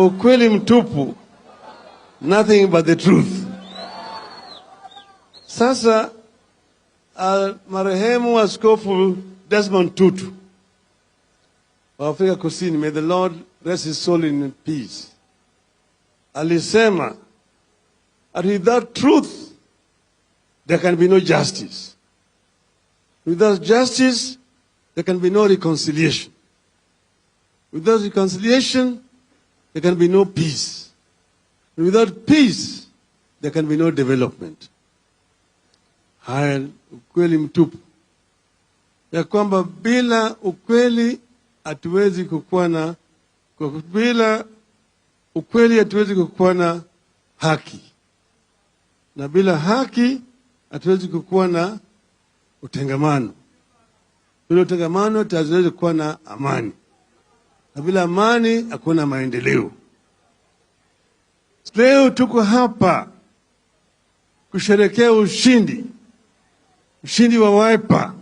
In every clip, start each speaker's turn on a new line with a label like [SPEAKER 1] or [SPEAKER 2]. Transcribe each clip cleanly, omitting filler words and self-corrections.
[SPEAKER 1] ukweli mtupu, nothing but the truth. Sasa marehemu Askofu Desmond Tutu wa Afrika Kusini, may the Lord rest his soul in peace, alisema that without truth there can be no justice. Without justice there can be no reconciliation. Without reconciliation there can be no peace. Without peace there can be no development. Haya ukweli mtupu, ya kwamba bila ukweli hatuwezi kukuwa na, bila ukweli hatuwezi kukuwa na haki, na bila haki hatuwezi kukuwa na utengamano. Bila utengamano hatuwezi kuwa na amani, na bila amani hakuna maendeleo. Leo tuko hapa kusherehekea ushindi wa Wiper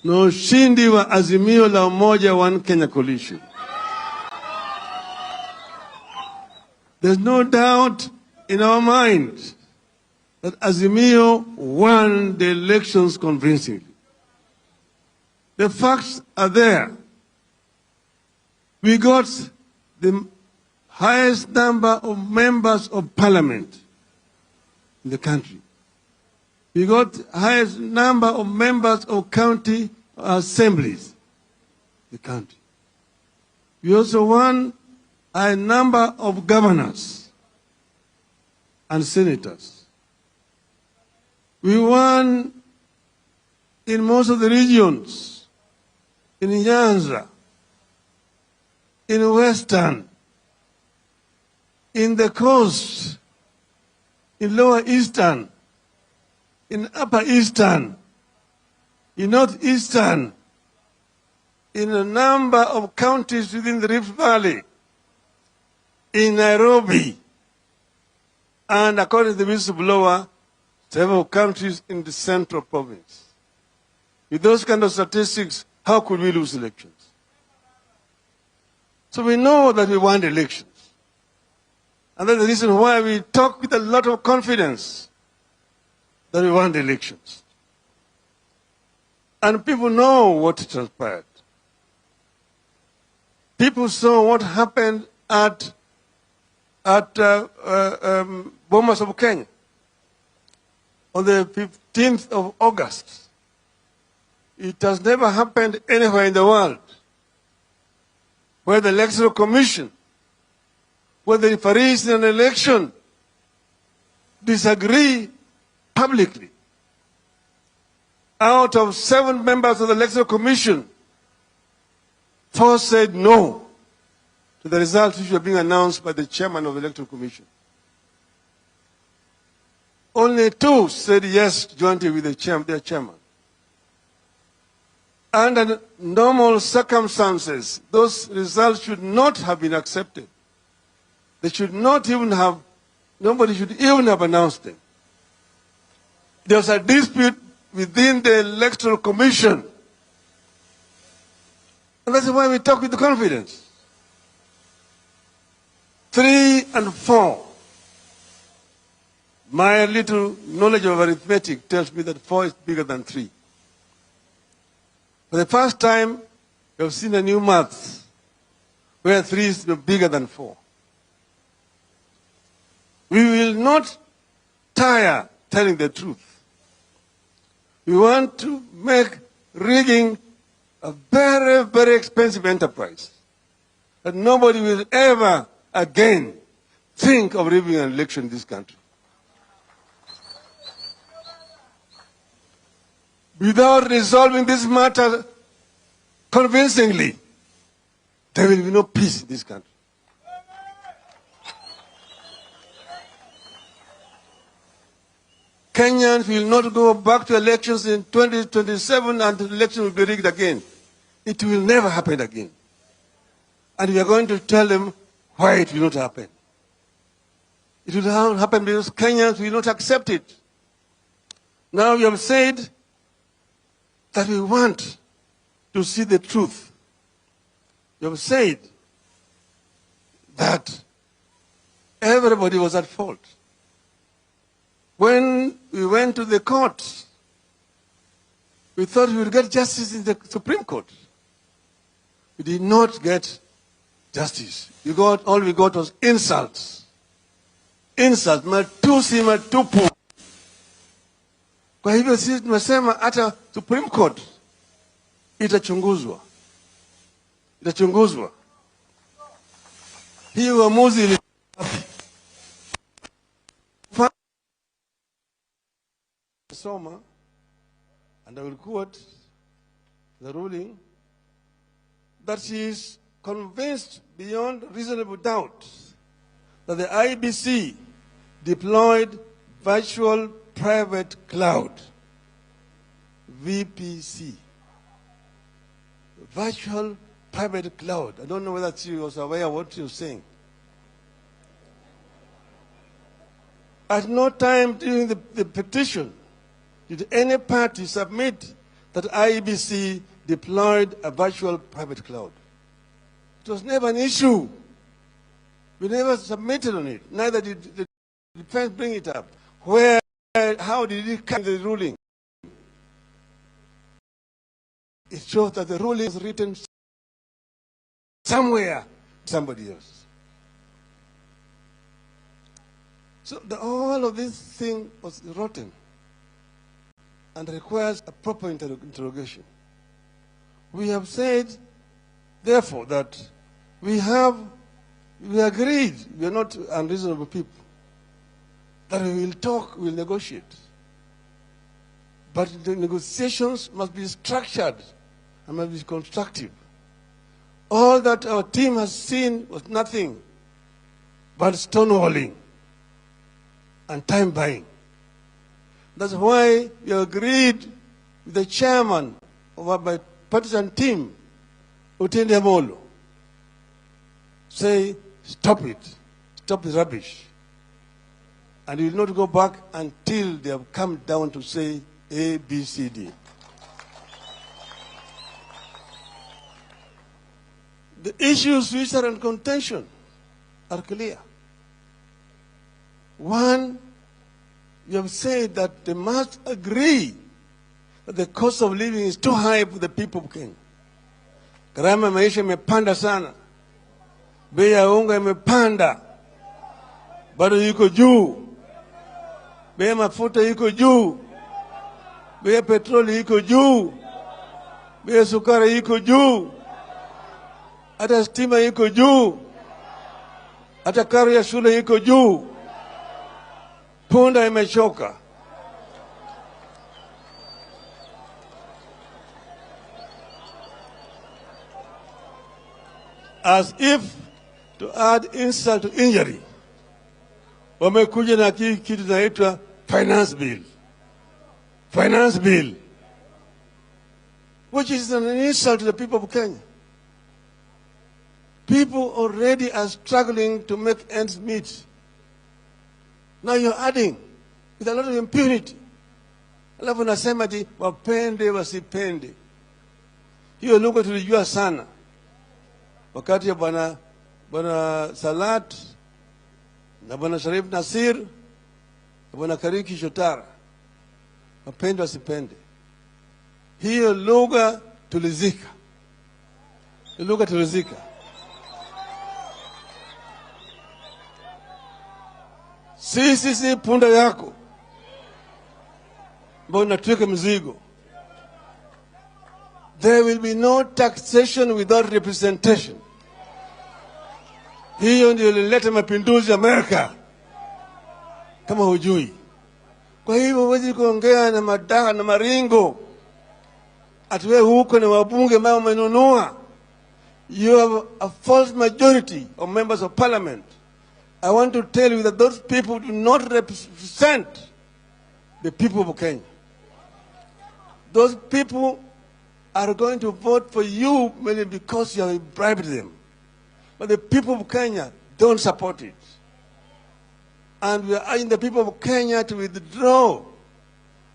[SPEAKER 1] na ushindi wa Azimio la Umoja One Kenya Coalition. There's no doubt in our mind that Azimio won the elections convincingly. The facts are there. We got the highest number of members of parliament in the country. We got the highest number of members of county assemblies in the country. We also won a number of governors and senators. We won in most of the regions, in Nyanza, in Western, in the coast, in Lower Eastern, in Upper Eastern, in Northeastern, in a number of counties within the Rift Valley, in Nairobi, and according to the whistleblower, several countries in the Central Province. With those kind of statistics, how could we lose elections? So we know that we won the elections. And that's the reason why we talk with a lot of confidence that we won the elections. And people know what transpired. People saw what happened at Bomas of Kenya on the 15th of August. It has never happened anywhere in the world where the Electoral Commission, where the referees in an election disagree publicly. Out of 7 members of the Electoral Commission, 4 said no to the results which were being announced by the chairman of the Electoral Commission. Only 2 said yes jointly with their chairman. Under normal circumstances, those results should not have been accepted. They should not even have, nobody should even have announced them. There was a dispute within the Electoral Commission. And that's why we talk with confidence. 3 and 4. My little knowledge of arithmetic tells me that 4 is bigger than 3. For the first time, we have seen a new math where 3 is bigger than 4. We will not tire telling the truth. We want to make rigging a very, very expensive enterprise that nobody will ever again think of rigging an election in this country. Without resolving this matter convincingly, there will be no peace in this country. Kenyans will not go back to elections in 2027 and the election will be rigged again. It will never happen again. And we are going to tell them why it will not happen. It will not happen because Kenyans will not accept it. Now we have said that we want to see the truth. You have said that everybody was at fault. When we went to the court, we thought we would get justice in the Supreme Court. We did not get justice. All we got was insults. Insults, matusi matupu. Kwa hivyo sisi tumesema hata Supreme Court itachunguzwa. Itachunguzwa. Hii uamuzi ili Soma, and I will quote the ruling, that she is convinced beyond reasonable doubt that the IBC deployed virtual private cloud, VPC. Virtual private cloud. I don't know whether she was aware of what you're saying. At no time during the petition did any party submit that IEBC deployed a virtual private cloud. It was never an issue. We never submitted on it. Neither did the defense bring it up. How did it come to the ruling? It shows that the ruling was written somewhere, somebody else. So all of this thing was rotten and requires a proper interrogation. We have said, therefore, that we agreed, we are not unreasonable people, that we will talk, we will negotiate. But the negotiations must be structured and must be constructive. All that our team has seen was nothing but stonewalling and time buying. That's why we agreed with the chairman of our bipartisan team, Otende Molo, say, stop it, stop the rubbish. And we will not go back until they have come down to say A, B, C, D. The issues which are in contention are clear. One, we have said that they must agree that the cost of living is too high for the people of Kenya. Gharama ya maisha imepanda sana. Bei ya unga imepanda. Bado yuko juu. Bei ya mafuta yuko juu. Bei ya petroli yuko juu. Bei ya sukari yuko juu. Hata stima yuko juu. Hata karo ya shule yuko juu. Punda imechoka. As if to add insult to injury, wamekuja na kitu inaitwa finance bill. Finance bill, which is an insult to the people of Kenya. People already are struggling to make ends meet. Now you're adding with a lot of impunity. Alafu nasema ati wapende wasipende. Hiyo lugha tulijua sana wakati ya bwana Salat na bwana Sharif Nasir na bwana Kariki Shotara. Wapende wasipende. Hiyo lugha tulizika. Hiyo lugha tulizika. Si punda yako. Mbona tuweke mzigo. There will be no taxation without representation. Hiyo ndio ilileta mapinduzi Amerika. Kama hujui. Kwa hivyo huwezi kuongea na madaha na maringo. Atuwe huko na wabunge ambao wamenunua. You have a false majority of members of parliament. I want to tell you that those people do not represent the people of Kenya. Those people are going to vote for you merely because you have bribed them. But the people of Kenya don't support it. And we are urging the people of Kenya to withdraw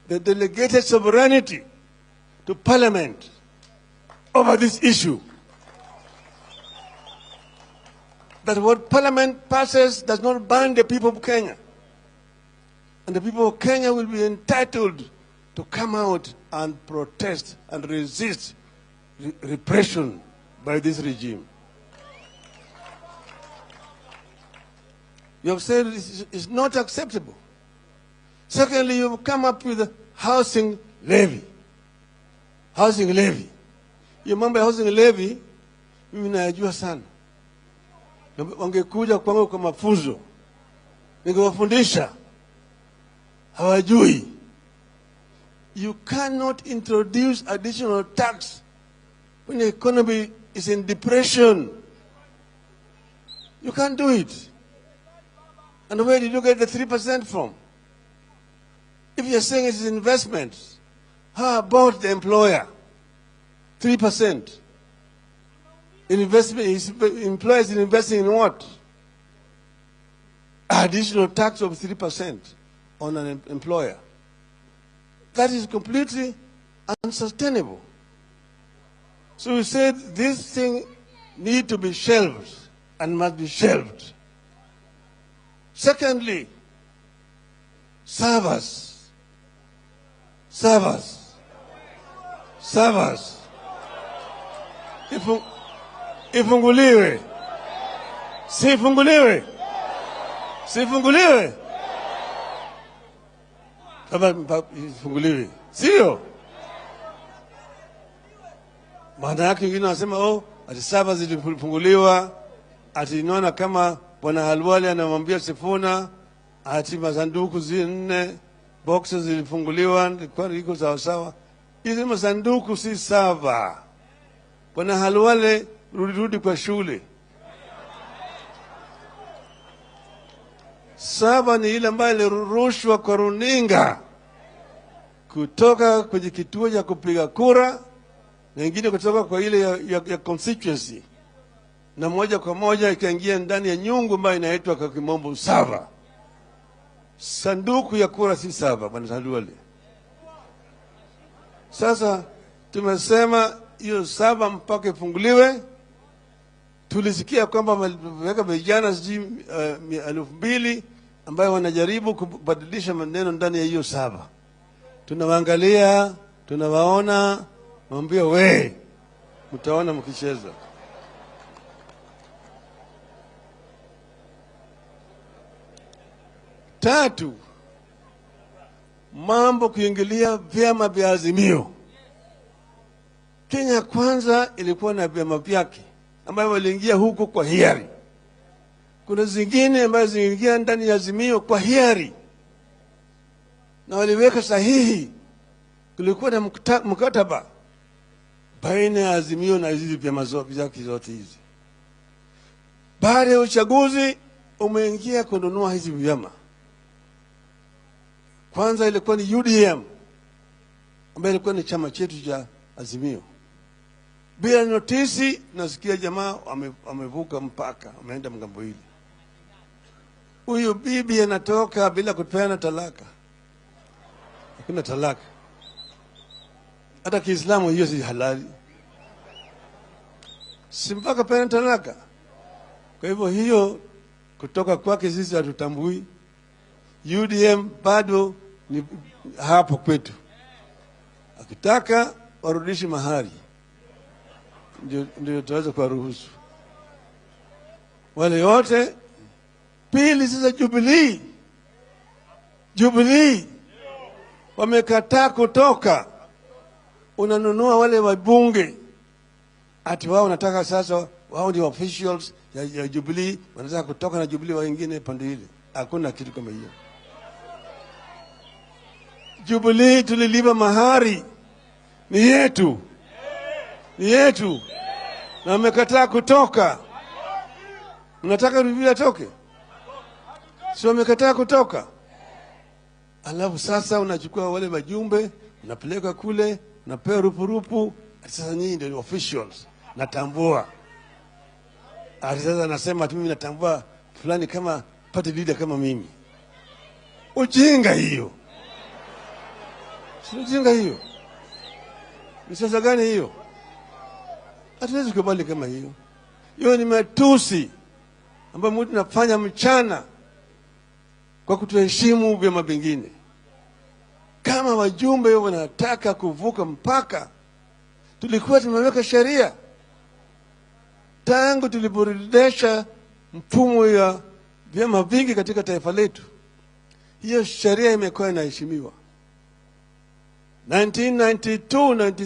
[SPEAKER 1] the delegated sovereignty to parliament over this issue. that what Parliament passes does not bind the people of Kenya. And the people of Kenya will be entitled to come out and protest and resist repression by this regime. You have said it's not acceptable. Secondly, you have come up with a housing levy. Housing levy. Hiyo mambo ya housing levy, mimi najua sana. Wangekuja kwangu kwa mafunzo, ningewafundisha. Hawajui. You cannot introduce additional tax when the economy is in depression. You can't do it. And where did you get the 3% from? If you're saying it's investments, how about the employer? 3%. Employers investing in what? Additional tax of 3% on an employer. That is completely unsustainable. So we said this thing need to be shelved and must be shelved. Secondly, servers. Ifunguliwe. Sifunguliwe. Ifunguliwe. Sio? Maana yake wengine wanasema ati servers zilifunguliwa, ati inaona kama Bwana Halwali anamwambia Sifuna ati masanduku 4 boxes zilifunguliwa kwa iko sawa sawa. Hizo masanduku si sawa. Bwana Halwali rudi kwa shule. Saba ni ile ambayo ilirushwa kwa runinga kutoka kwenye kituo cha kupiga kura na ingine kutoka kwa ile ya constituency, na moja kwa moja ikaingia ndani ya nyungu ambayo inaitwa kwa kimombo sava. Sanduku ya kura si sava, Bwana Halwali. Sasa tumesema hiyo sava mpaka ifunguliwe. Tulisikia kwamba wameweka vijana 2,000 ambayo wanajaribu kubadilisha maneno ndani ya hiyo sava. Tunawaangalia, tunawaona, mwambie mtaona mkicheza. Tatu, mambo kuingilia vyama vya Azimio. Kenya Kwanza ilikuwa na vyama vyake ambayo waliingia huko kwa hiari. Kuna zingine ambazo ziliingia ndani ya Azimio kwa hiari na waliweka sahihi. Kulikuwa na mkataba baina ya Azimio na hizi vyama zote hizi. Baada ya uchaguzi umeingia kununua hizi vyama. Kwanza ilikuwa ni UDM ambayo ilikuwa ni chama chetu cha Azimio. Bila notisi nasikia jamaa wamevuka mpaka, wameenda mgambo hili. Huyu bibi anatoka bila kupeana talaka. Hakuna talaka. Hata Kiislamu hiyo si halali. Si mpaka peana talaka. Kwa hivyo hiyo kutoka kwake sisi hatutambui. UDM bado ni hapo kwetu. Akitaka warudishe mahali, ndio tutaweza kuwaruhusu. Wale wote. Pili, sasa Jubilee wamekataa kutoka. Unanunua wale wabunge ati wao wanataka sasa wao ndio officials ya Jubilee, wanataka kutoka na Jubilee wengine pande ile. Hakuna kitu kama hiyo. Jubilee tulilipa mahari, ni yetu. Na wamekataa kutoka. Unataka Jubilee atoke? Sio, wamekataa kutoka. Alafu sasa unachukua wale wajumbe, unapeleka kule, unapewa rupurupu. Sasa nyinyi ndio officials. Natambua. Sasa anasema mimi natambua fulani kama party leader kama mimi. Ujinga hiyo. Si ujinga hiyo. Ni sasa gani hiyo? Hatuwezi kubali kama hiyo. Hiyo ni matusi ambayo mtu nafanya mchana kwa kutuheshimu vyama vingine. Kama wajumbe wanataka kuvuka mpaka, tulikuwa tumeweka sheria tangu tuliporejesha mfumo ya vyama vingi katika taifa letu. Hiyo sheria imekuwa inaheshimiwa. 1992